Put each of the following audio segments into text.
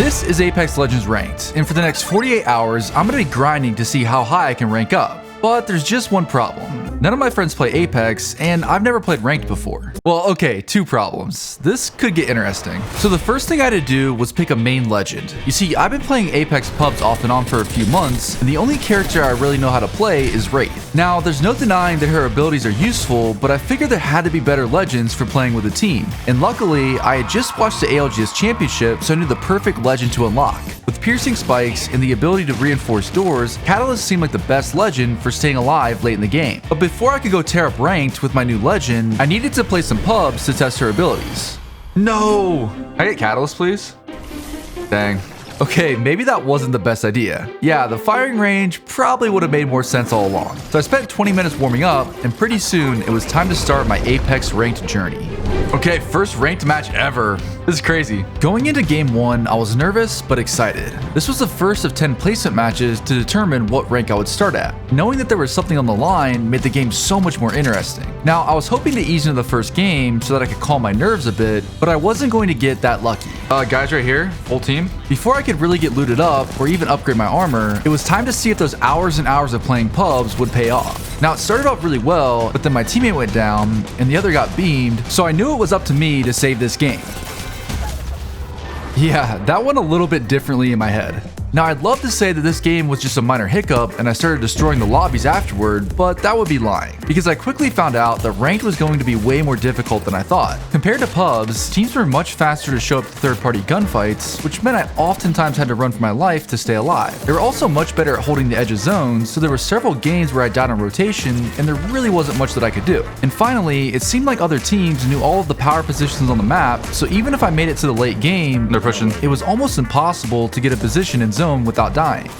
This is Apex Legends Ranked, and for the next 48 hours, I'm going to be grinding to see how high I can rank up. But there's just one problem. None of my friends play Apex, and I've never played Ranked before. Well, okay, two problems. This could get interesting. So the first thing I had to do was pick a main legend. You see, I've been playing Apex pubs off and on for a few months, and the only character I really know how to play is Wraith. Now, there's no denying that her abilities are useful, but I figured there had to be better legends for playing with a team. And luckily, I had just watched the ALGS Championship, so I knew the perfect legend to unlock. With piercing spikes and the ability to reinforce doors, Catalyst seemed like the best legend for staying alive late in the game. But before I could go tear up Ranked with my new legend, I needed to play some pubs to test her abilities. No! Can I get Catalyst, please? Dang. Okay, maybe that wasn't the best idea. Yeah, the firing range probably would have made more sense all along. So I spent 20 minutes warming up, and pretty soon it was time to start my Apex Ranked journey. Okay, first ranked match ever. This is crazy. Going into game 1, I was nervous but excited. This was the first of 10 placement matches to determine what rank I would start at. Knowing that there was something on the line made the game so much more interesting. Now, I was hoping to ease into the first game so that I could calm my nerves a bit, but I wasn't going to get that lucky. Guys right here, full team. Before I could really get looted up or even upgrade my armor, it was time to see if those hours and hours of playing pubs would pay off. Now, it started off really well, but then my teammate went down and the other got beamed, so I knew it was up to me to save this game. Yeah, that went a little bit differently in my head. Now, I'd love to say that this game was just a minor hiccup and I started destroying the lobbies afterward, but that would be lying, because I quickly found out that Ranked was going to be way more difficult than I thought. Compared to pubs, teams were much faster to show up to third-party gunfights, which meant I oftentimes had to run for my life to stay alive. They were also much better at holding the edge of zones, so there were several games where I died on rotation, and there really wasn't much that I could do. And finally, it seemed like other teams knew all of the power positions on the map, so even if I made it to the late game, they're pushing, it was almost impossible to get a position in zone without dying.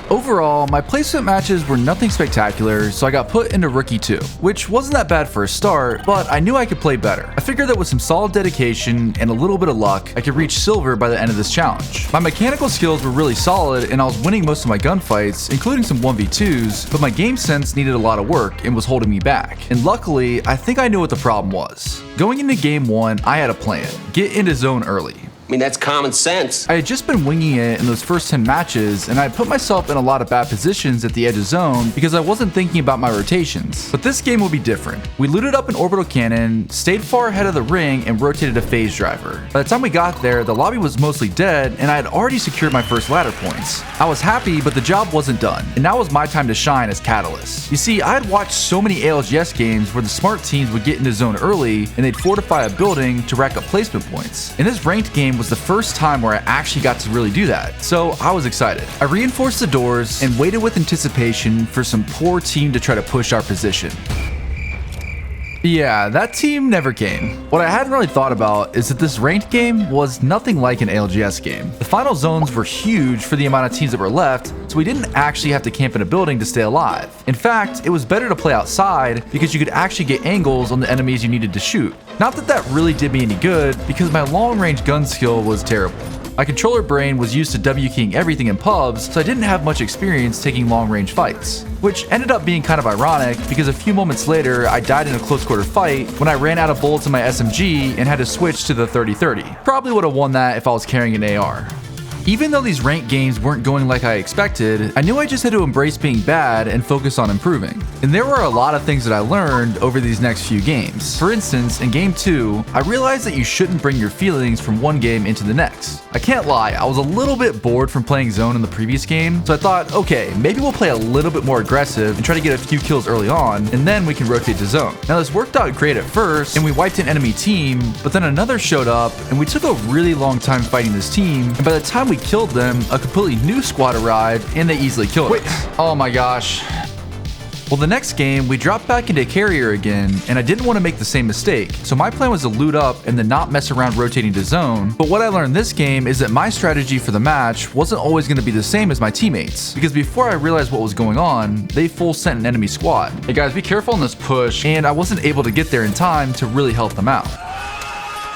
Overall, my placement matches were nothing spectacular, so I got put into Rookie 2, which wasn't that bad for a start, but I knew I could play better. I figured that with some solid dedication and a little bit of luck, I could reach Silver by the end of this challenge. My mechanical skills were really solid, and I was winning most of my gunfights, including some 1v2s, but my game sense needed a lot of work and was holding me back. And luckily, I think I knew what the problem was. Going into game 1, I had a plan: get into zone early. I mean, that's common sense. I had just been winging it in those first 10 matches, and I had put myself in a lot of bad positions at the edge of zone because I wasn't thinking about my rotations. But this game will be different. We looted up an orbital cannon, stayed far ahead of the ring, and rotated a phase driver. By the time we got there, the lobby was mostly dead, and I had already secured my first ladder points. I was happy, but the job wasn't done, and now was my time to shine as Catalyst. You see, I had watched so many ALGS games where the smart teams would get into zone early, and they'd fortify a building to rack up placement points. In this ranked game was the first time where I actually got to really do that, so I was excited. I reinforced the doors and waited with anticipation for some poor team to try to push our position. Yeah, that team never came. What I hadn't really thought about is that this ranked game was nothing like an ALGS game. The final zones were huge for the amount of teams that were left, so we didn't actually have to camp in a building to stay alive. In fact, it was better to play outside because you could actually get angles on the enemies you needed to shoot. Not that that really did me any good, because my long-range gun skill was terrible. My controller brain was used to W-keying everything in pubs, so I didn't have much experience taking long-range fights. Which ended up being kind of ironic, because a few moments later, I died in a close-quarter fight when I ran out of bullets in my SMG and had to switch to the 30-30. Probably would have won that if I was carrying an AR. Even though these ranked games weren't going like I expected, I knew I just had to embrace being bad and focus on improving. And there were a lot of things that I learned over these next few games. For instance, in game 2, I realized that you shouldn't bring your feelings from one game into the next. I can't lie, I was a little bit bored from playing zone in the previous game, so I thought, okay, maybe we'll play a little bit more aggressive and try to get a few kills early on, and then we can rotate to zone. Now, this worked out great at first, and we wiped an enemy team, but then another showed up, and we took a really long time fighting this team, and by the time we killed them, a completely new squad arrived, and they easily killed us. Oh my gosh. Well, the next game, we dropped back into carrier again, and I didn't want to make the same mistake, so my plan was to loot up and then not mess around rotating to zone. But what I learned this game is that my strategy for the match wasn't always going to be the same as my teammates, because before I realized what was going on, they full sent an enemy squad. Hey guys, be careful on this push, and I wasn't able to get there in time to really help them out.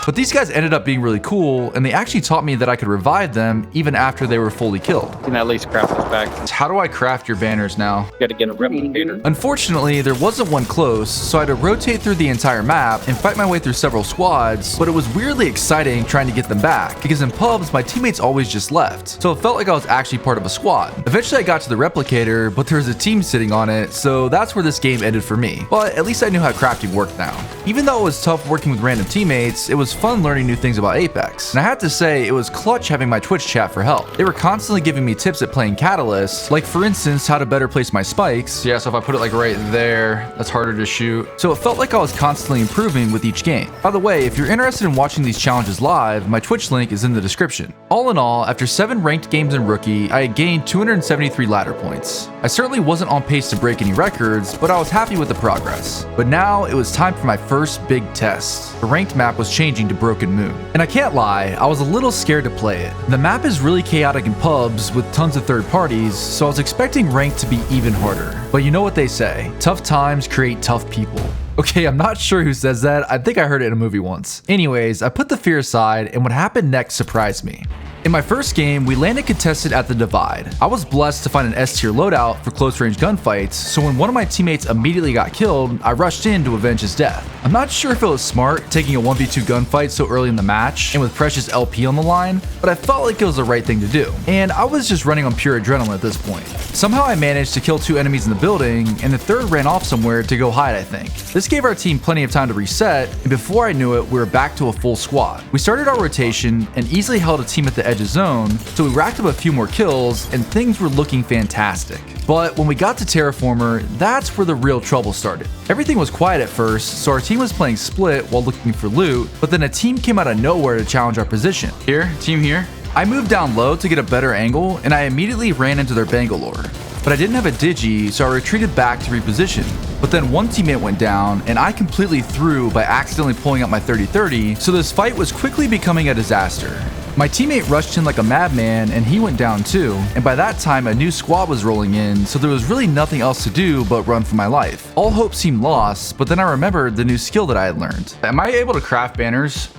But these guys ended up being really cool, and they actually taught me that I could revive them even after they were fully killed. You can at least craft this back. How do I craft your banners now? You gotta get a replicator. Unfortunately, there wasn't one close, so I had to rotate through the entire map and fight my way through several squads, but it was weirdly exciting trying to get them back, because in pubs, my teammates always just left, so it felt like I was actually part of a squad. Eventually I got to the replicator, but there was a team sitting on it, so that's where this game ended for me. But at least I knew how crafting worked now. Even though it was tough working with random teammates, it was fun learning new things about Apex. And I have to say, it was clutch having my Twitch chat for help. They were constantly giving me tips at playing Catalyst, like for instance, how to better place my spikes. Yeah, so if I put it like right there, that's harder to shoot. So it felt like I was constantly improving with each game. By the way, if you're interested in watching these challenges live, my Twitch link is in the description. All in all, after 7 ranked games in Rookie, I had gained 273 ladder points. I certainly wasn't on pace to break any records, but I was happy with the progress. But now it was time for my first big test. The ranked map was changing to Broken Moon. And I can't lie, I was a little scared to play it. The map is really chaotic in pubs with tons of third parties, so I was expecting ranked to be even harder. But you know what they say, tough times create tough people. Okay, I'm not sure who says that. I think I heard it in a movie once. Anyways, I put the fear aside, and what happened next surprised me. In my first game, we landed contested at the Divide. I was blessed to find an S tier loadout for close range gunfights, so when one of my teammates immediately got killed, I rushed in to avenge his death. I'm not sure if it was smart taking a 1v2 gunfight so early in the match and with precious LP on the line, but I felt like it was the right thing to do. And I was just running on pure adrenaline at this point. Somehow I managed to kill 2 enemies in the building, and the third ran off somewhere to go hide, I think. This gave our team plenty of time to reset, and before I knew it, we were back to a full squad. We started our rotation and easily held a team at the edge of zone, so we racked up a few more kills, and things were looking fantastic. But when we got to Terraformer, that's where the real trouble started. Everything was quiet at first, so our team was playing split while looking for loot, but then a team came out of nowhere to challenge our position. Here, team here. I moved down low to get a better angle, and I immediately ran into their Bangalore. But I didn't have a digi, so I retreated back to reposition. But then one teammate went down, and I completely threw by accidentally pulling out my 30-30, so this fight was quickly becoming a disaster. My teammate rushed in like a madman, and he went down too, and by that time a new squad was rolling in, so there was really nothing else to do but run for my life. All hope seemed lost, but then I remembered the new skill that I had learned. Am I able to craft banners?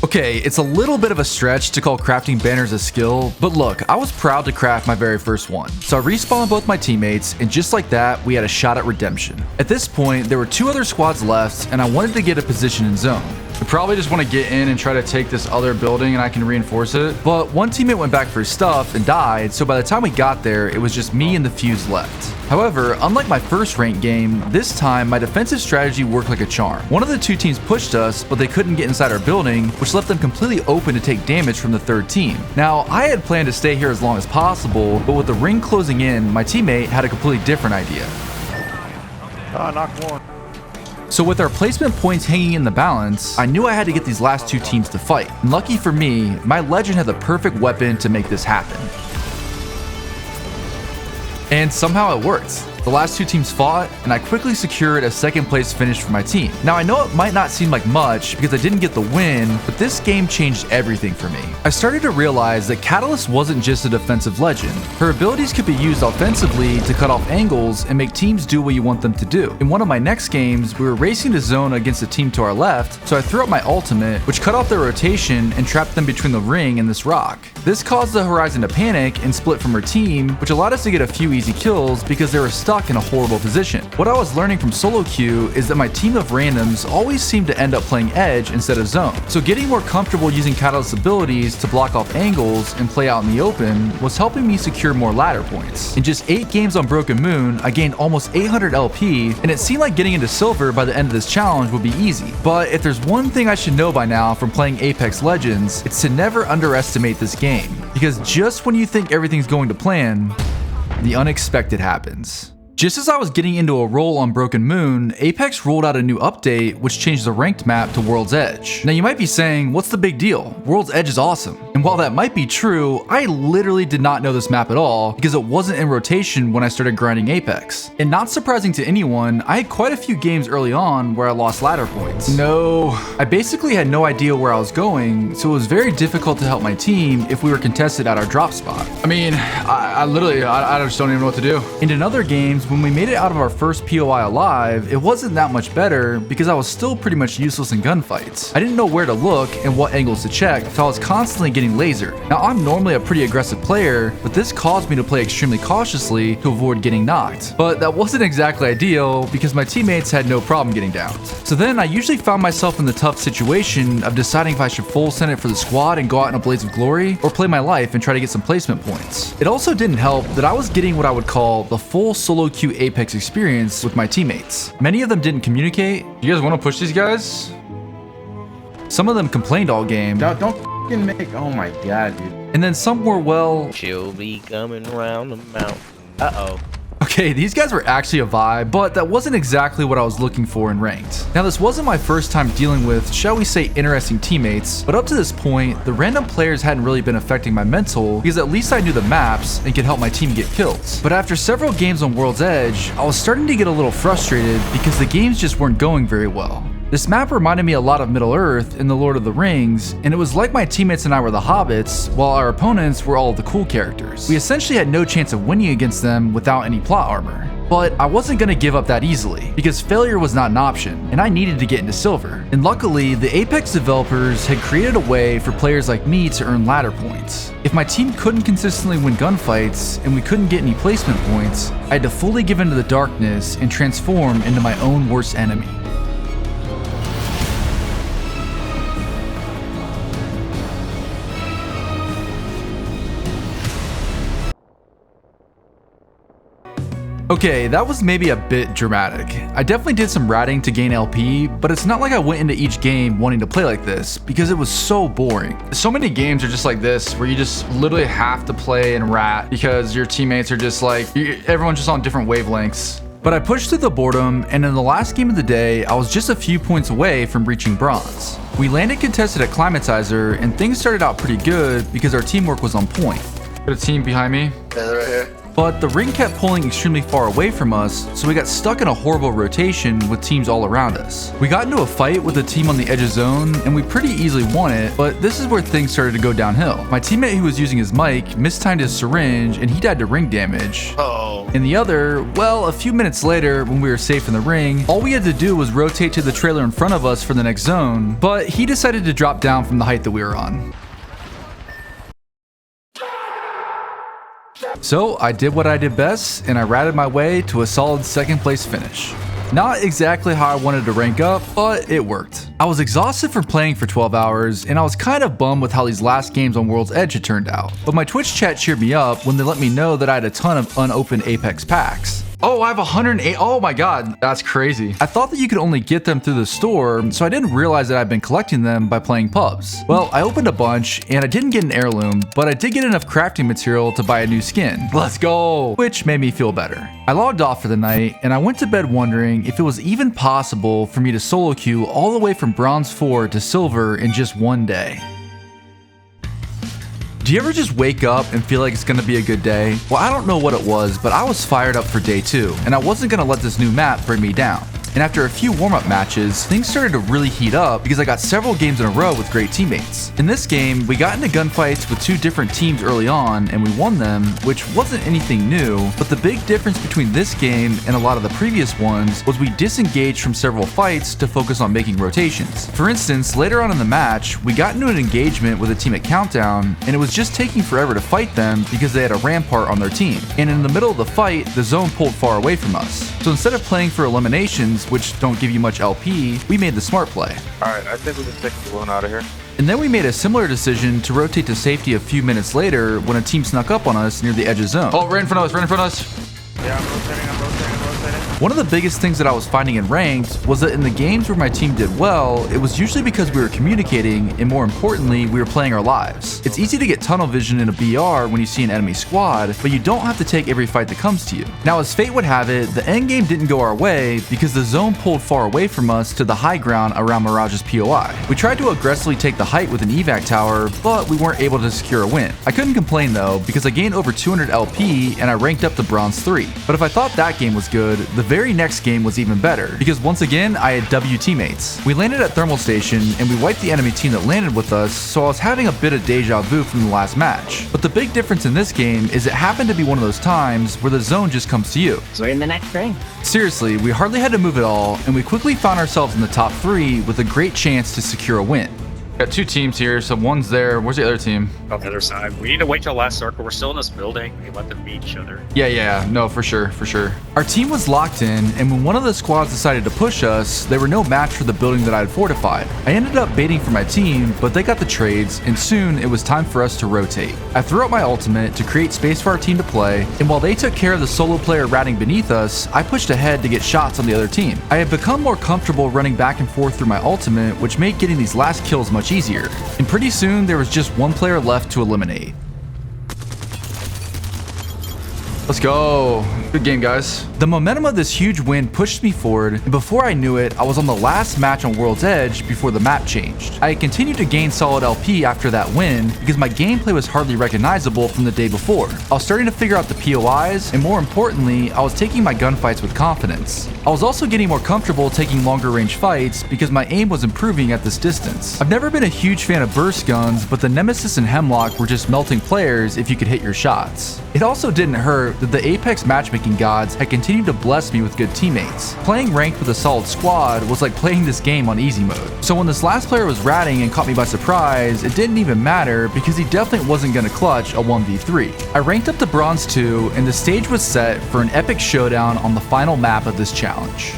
Okay, it's a little bit of a stretch to call crafting banners a skill, but look, I was proud to craft my very first one. So I respawned both my teammates, and just like that, we had a shot at redemption. At this point, there were 2 other squads left, and I wanted to get a position in zone. I probably just want to get in and try to take this other building and I can reinforce it. But one teammate went back for his stuff and died, so by the time we got there, it was just me and the fuse left. However, unlike my first ranked game, this time my defensive strategy worked like a charm. One of the 2 teams pushed us, but they couldn't get inside our building, which left them completely open to take damage from the third team. Now, I had planned to stay here as long as possible, but with the ring closing in, my teammate had a completely different idea. Knocked one. So with our placement points hanging in the balance, I knew I had to get these last 2 teams to fight. And lucky for me, my legend had the perfect weapon to make this happen. And somehow it worked. The last 2 teams fought, and I quickly secured a 2nd place finish for my team. Now I know it might not seem like much because I didn't get the win, but this game changed everything for me. I started to realize that Catalyst wasn't just a defensive legend. Her abilities could be used offensively to cut off angles and make teams do what you want them to do. In one of my next games, we were racing to zone against a team to our left, so I threw out my ultimate, which cut off their rotation and trapped them between the ring and this rock. This caused the Horizon to panic and split from her team, which allowed us to get a few easy kills because they were stuck in a horrible position. What I was learning from solo queue is that my team of randoms always seemed to end up playing edge instead of zone. So getting more comfortable using Catalyst's abilities to block off angles and play out in the open was helping me secure more ladder points. In just 8 games on Broken Moon, I gained almost 800 LP, and it seemed like getting into silver by the end of this challenge would be easy. But if there's one thing I should know by now from playing Apex Legends, it's to never underestimate this game. Because just when you think everything's going to plan, the unexpected happens. Just as I was getting into a role on Broken Moon, Apex rolled out a new update which changed the ranked map to World's Edge. Now you might be saying, what's the big deal? World's Edge is awesome. And while that might be true, I literally did not know this map at all because it wasn't in rotation when I started grinding Apex. And not surprising to anyone, I had quite a few games early on where I lost ladder points. No, I basically had no idea where I was going, so it was very difficult to help my team if we were contested at our drop spot. I mean, I literally just don't even know what to do. And in other games, when we made it out of our first POI alive, it wasn't that much better because I was still pretty much useless in gunfights. I didn't know where to look and what angles to check, so I was constantly getting lasered. Now I'm normally a pretty aggressive player, but this caused me to play extremely cautiously to avoid getting knocked. But that wasn't exactly ideal because my teammates had no problem getting down. So then I usually found myself in the tough situation of deciding if I should full send it for the squad and go out in a blaze of glory, or play my life and try to get some placement points. It also didn't help that I was getting what I would call the full solo queue Apex experience with my teammates. Many of them didn't communicate. You guys want to push these guys? Some of them complained all game. Don't f***ing make. Oh my god, dude. And then some were, well, She'll be coming around the mountain. Uh-oh. okay, these guys were actually a vibe, but that wasn't exactly what I was looking for in ranked. Now, this wasn't my first time dealing with, shall we say, interesting teammates, but up to this point, the random players hadn't really been affecting my mental because at least I knew the maps and could help my team get kills. But after several games on World's Edge, I was starting to get a little frustrated because the games just weren't going very well. This map reminded me a lot of Middle-earth in The Lord of the Rings, and it was like my teammates and I were the hobbits, while our opponents were all of the cool characters. We essentially had no chance of winning against them without any plot armor. But I wasn't going to give up that easily, because failure was not an option, and I needed to get into silver. And luckily, the Apex developers had created a way for players like me to earn ladder points. If my team couldn't consistently win gunfights, and we couldn't get any placement points, I had to fully give into the darkness and transform into my own worst enemy. Okay, that was maybe a bit dramatic. I definitely did some ratting to gain LP, but it's not like I went into each game wanting to play like this, because it was so boring. So many games are just like this, where you just literally have to play and rat because your teammates are just like, everyone's just on different wavelengths. But I pushed through the boredom, and in the last game of the day, I was just a few points away from reaching bronze. We landed contested at Climatizer, and things started out pretty good because our teamwork was on point. Got a team behind me. Yeah, they're right here. But the ring kept pulling extremely far away from us, so we got stuck in a horrible rotation with teams all around us. We got into a fight with a team on the edge of zone, and we pretty easily won it, but this is where things started to go downhill. My teammate who was using his mic mistimed his syringe, and he died to ring damage. Oh. And the other, well, a few minutes later, when we were safe in the ring, all we had to do was rotate to the trailer in front of us for the next zone, but he decided to drop down from the height that we were on. So I did what I did best, and I ratted my way to a solid second place finish. Not exactly how I wanted to rank up, but it worked. I was exhausted from playing for 12 hours, and I was kind of bummed with how these last games on World's Edge had turned out. But my Twitch chat cheered me up when they let me know that I had a ton of unopened Apex packs. Oh, I have 108. Oh my god, that's crazy. I thought that you could only get them through the store, so I didn't realize that I'd been collecting them by playing pubs. Well, I opened a bunch, and I didn't get an heirloom, but I did get enough crafting material to buy a new skin. Let's go! Which made me feel better. I logged off for the night, and I went to bed wondering if it was even possible for me to solo queue all the way from bronze 4 to silver in just one day. Do you ever just wake up and feel like it's gonna be a good day? Well, I don't know what it was, but I was fired up for day 2, and I wasn't gonna let this new map bring me down. And after a few warm-up matches, things started to really heat up because I got several games in a row with great teammates. In this game, we got into gunfights with 2 different teams early on, and we won them, which wasn't anything new, but the big difference between this game and a lot of the previous ones was we disengaged from several fights to focus on making rotations. For instance, later on in the match, we got into an engagement with a team at Countdown, and it was just taking forever to fight them because they had a rampart on their team. And in the middle of the fight, the zone pulled far away from us. So instead of playing for eliminations, which don't give you much LP, we made the smart play. Alright, I think we can take the one out of here. And then we made a similar decision to rotate to safety a few minutes later when a team snuck up on us near the edge of zone. Oh, right in front of us, right in front of us. Yeah, I'm rotating. One of the biggest things that I was finding in ranked was that in the games where my team did well, it was usually because we were communicating, and more importantly, we were playing our lives. It's easy to get tunnel vision in a BR when you see an enemy squad, but you don't have to take every fight that comes to you. Now, as fate would have it, the end game didn't go our way because the zone pulled far away from us to the high ground around Mirage's POI. We tried to aggressively take the height with an evac tower, but we weren't able to secure a win. I couldn't complain though, because I gained over 200 LP and I ranked up to bronze 3. But if I thought that game was good, the very next game was even better, because once again, I had W teammates. We landed at Thermal Station, and we wiped the enemy team that landed with us, so I was having a bit of deja vu from the last match. But the big difference in this game is it happened to be one of those times where the zone just comes to you. So we're in the next ring. Seriously, we hardly had to move at all, and we quickly found ourselves in the top 3 with a great chance to secure a win. Got 2 teams here, so one's there. Where's the other team? On the other side. We need to wait till last circle. We're still in this building. We let them meet each other. Yeah, no, for sure. Our team was locked in, and when one of the squads decided to push us, they were no match for the building that I had fortified. I ended up baiting for my team, but they got the trades, and soon it was time for us to rotate. I threw out my ultimate to create space for our team to play, and while they took care of the solo player ratting beneath us, I pushed ahead to get shots on the other team. I had become more comfortable running back and forth through my ultimate, which made getting these last kills much easier. And pretty soon there was just one player left to eliminate. Let's go. Good game, guys. The momentum of this huge win pushed me forward, and before I knew it, I was on the last match on World's Edge before the map changed. I had continued to gain solid LP after that win because my gameplay was hardly recognizable from the day before. I was starting to figure out the POIs, and more importantly, I was taking my gunfights with confidence. I was also getting more comfortable taking longer range fights because my aim was improving at this distance. I've never been a huge fan of burst guns, but the Nemesis and Hemlock were just melting players if you could hit your shots. It also didn't hurt that the Apex matchmaking gods had continued to bless me with good teammates. Playing ranked with a solid squad was like playing this game on easy mode. So when this last player was ratting and caught me by surprise, it didn't even matter because he definitely wasn't going to clutch a 1v3. I ranked up to Bronze 2 and the stage was set for an epic showdown on the final map of this challenge.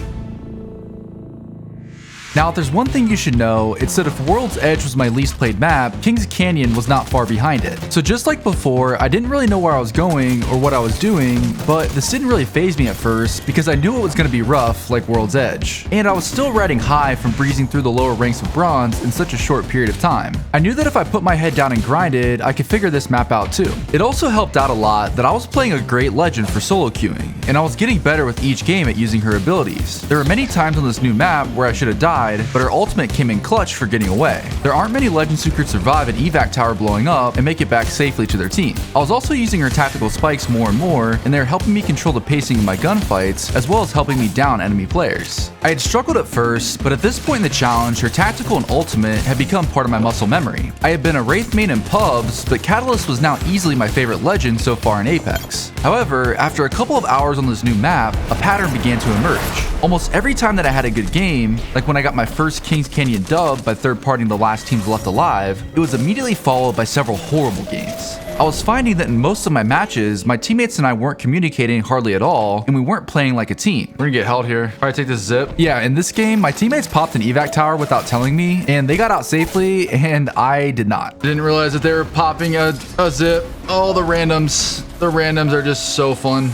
Now, if there's one thing you should know, it's that if World's Edge was my least played map, Kings Canyon was not far behind it. So just like before, I didn't really know where I was going or what I was doing, but this didn't really faze me at first because I knew it was going to be rough like World's Edge. And I was still riding high from breezing through the lower ranks of Bronze in such a short period of time. I knew that if I put my head down and grinded, I could figure this map out too. It also helped out a lot that I was playing a great Legend for solo queuing, and I was getting better with each game at using her abilities. There were many times on this new map where I should have died, but her ultimate came in clutch for getting away. There aren't many Legends who could survive an evac tower blowing up and make it back safely to their team. I was also using her tactical spikes more and more, and they're helping me control the pacing of my gunfights, as well as helping me down enemy players. I had struggled at first, but at this point in the challenge, her tactical and ultimate had become part of my muscle memory. I had been a Wraith main in pubs, but Catalyst was now easily my favorite Legend so far in Apex. However, after a couple of hours on this new map, a pattern began to emerge. Almost every time that I had a good game, like when I got my first Kings Canyon dub by third-partying the last teams left alive, it was immediately followed by several horrible games. I was finding that in most of my matches, my teammates and I weren't communicating hardly at all, and we weren't playing like a team. We're gonna get held here. All right, take this zip. Yeah, in this game, my teammates popped an evac tower without telling me, and they got out safely, and I did not. Didn't realize that they were popping a zip. Oh, the randoms. The randoms are just so fun.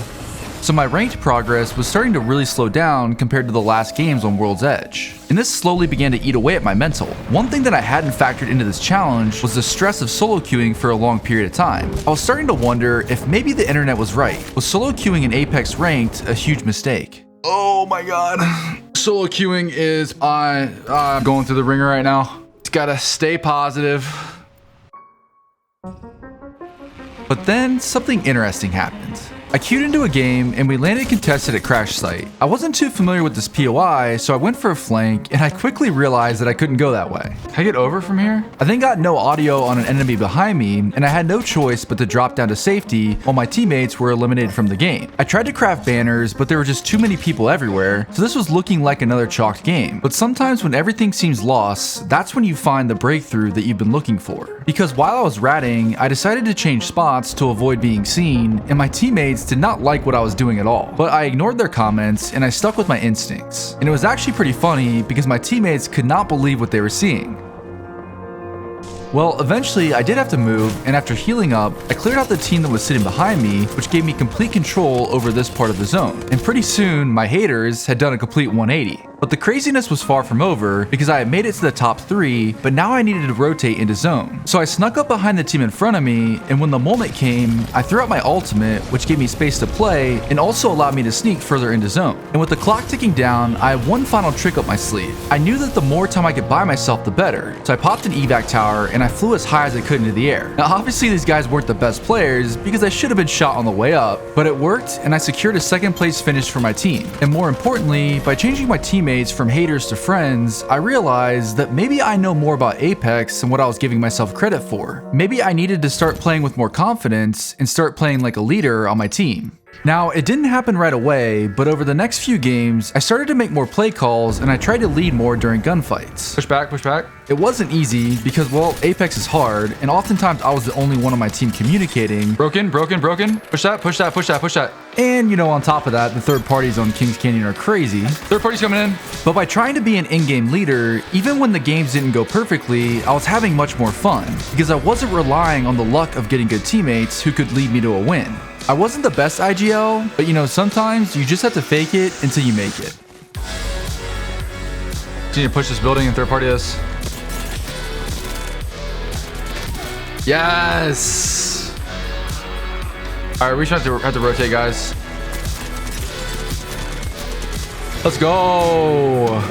So my ranked progress was starting to really slow down compared to the last games on World's Edge. And this slowly began to eat away at my mental. One thing that I hadn't factored into this challenge was the stress of solo queuing for a long period of time. I was starting to wonder if maybe the internet was right. Was solo queuing in Apex ranked a huge mistake? Oh my god. Solo queuing is I'm going through the ringer right now. It's gotta stay positive. But then something interesting happened. I queued into a game and we landed contested at Crash Site. I wasn't too familiar with this POI, so I went for a flank and I quickly realized that I couldn't go that way. Can I get over from here? I then got no audio on an enemy behind me and I had no choice but to drop down to safety while my teammates were eliminated from the game. I tried to craft banners, but there were just too many people everywhere, so this was looking like another chalked game. But sometimes when everything seems lost, that's when you find the breakthrough that you've been looking for. Because while I was ratting, I decided to change spots to avoid being seen, and my teammates did not like what I was doing at all. But I ignored their comments and I stuck with my instincts. And it was actually pretty funny because my teammates could not believe what they were seeing. Well, eventually I did have to move, and after healing up, I cleared out the team that was sitting behind me, which gave me complete control over this part of the zone. And pretty soon, my haters had done a complete 180. But the craziness was far from over because I had made it to the top 3, but now I needed to rotate into zone. So I snuck up behind the team in front of me, and when the moment came, I threw out my ultimate, which gave me space to play and also allowed me to sneak further into zone. And with the clock ticking down, I had one final trick up my sleeve. I knew that the more time I could buy myself, the better. So I popped an evac tower and I flew as high as I could into the air. Now obviously these guys weren't the best players because I should have been shot on the way up, but it worked and I secured a second place finish for my team. And more importantly, by changing my teammates from haters to friends, I realized that maybe I know more about Apex than what I was giving myself credit for. Maybe I needed to start playing with more confidence and start playing like a leader on my team. Now, it didn't happen right away, but over the next few games, I started to make more play calls and I tried to lead more during gunfights. Push back, push back. It wasn't easy because, well, Apex is hard, and oftentimes I was the only one on my team communicating. Broken, broken, broken. Push that, push that, push that, push that. And, you know, on top of that, the third parties on Kings Canyon are crazy. Third party's coming in. But by trying to be an in-game leader, even when the games didn't go perfectly, I was having much more fun because I wasn't relying on the luck of getting good teammates who could lead me to a win. I wasn't the best IGL, but you know, sometimes you just have to fake it until you make it. You need to push this building and third party this. Yes! Alright, we should have to rotate, guys. Let's go!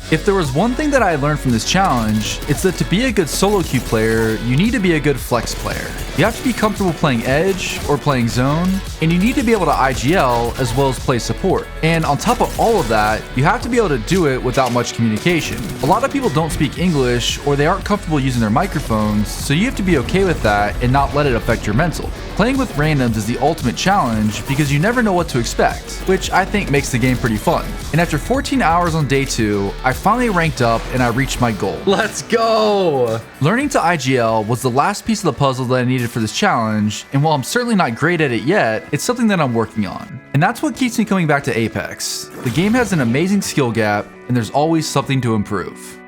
If there was one thing that I learned from this challenge, it's that to be a good solo queue player, you need to be a good flex player. You have to be comfortable playing Edge or playing Zone, and you need to be able to IGL as well as play support. And on top of all of that, you have to be able to do it without much communication. A lot of people don't speak English or they aren't comfortable using their microphones, so you have to be okay with that and not let it affect your mental. Playing with randoms is the ultimate challenge because you never know what to expect, which I think makes the game pretty fun. And after 14 hours on day 2, I finally ranked up and I reached my goal. Let's go! Learning to IGL was the last piece of the puzzle that I needed for this challenge, and while I'm certainly not great at it yet, it's something that I'm working on. And that's what keeps me coming back to Apex. The game has an amazing skill gap, and there's always something to improve.